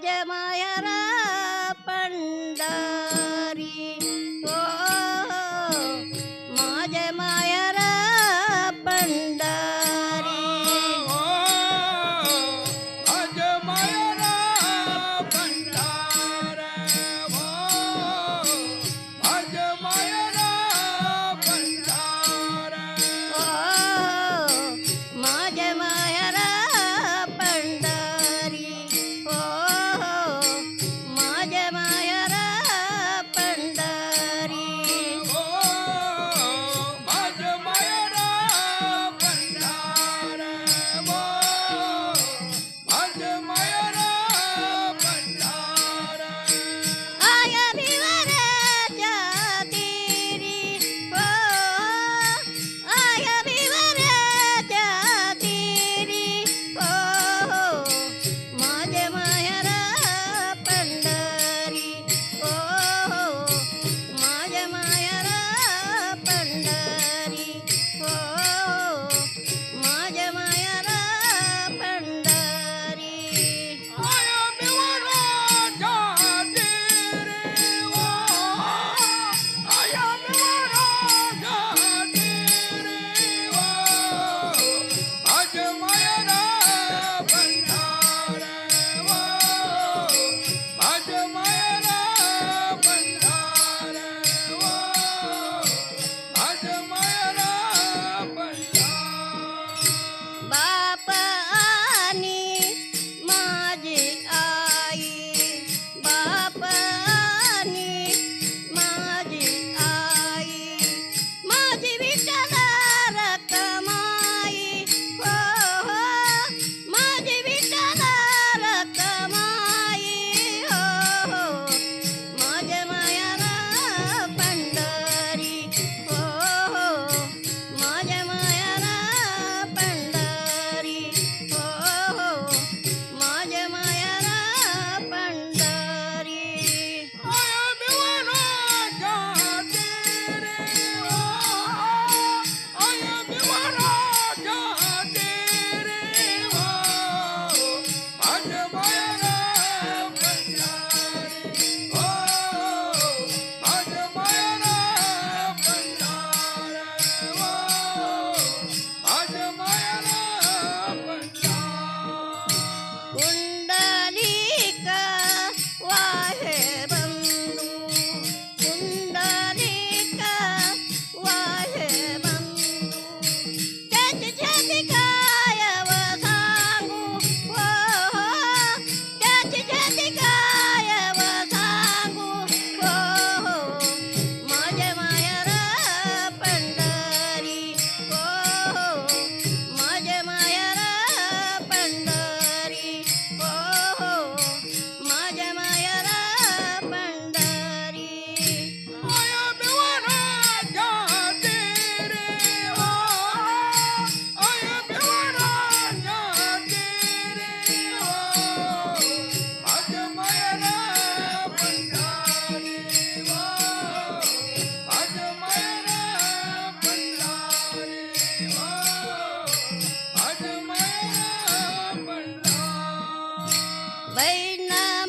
माझ्या माहेरा पंढरी हो माझ्या माहेरा पंढरी माझ्या माहेरा पंढरी हो माझ्या माहेरा पंढरी आया भिवराच्या तिरी हो आया भिवराच्या तिरी हो माझ्या माहेरा पंढरी हो माझ्या माहेरा पंढरी हो माझ्या माहेरा पंढरी बाप आणि माझी आई बाप आणि माझी आई माझी विठ्ठला रखमाई हो माझी विठ्ठला रखमाई हो माझ्या माहेरा पंढरी हो माझ्या माहेरा पंढरी हो माझ्या माहेरा पंढरी कुंडलिक वाहे बंधू कुंडलिक वाहे बंधू त्याची छाती काय व सांगू हो त्याची छाती काय व सांगू हो माझ्या माहेरा पंढरी हो माझ्या माहेरा पंढरी हो माझ्या माहेरा पंढरी बहिणा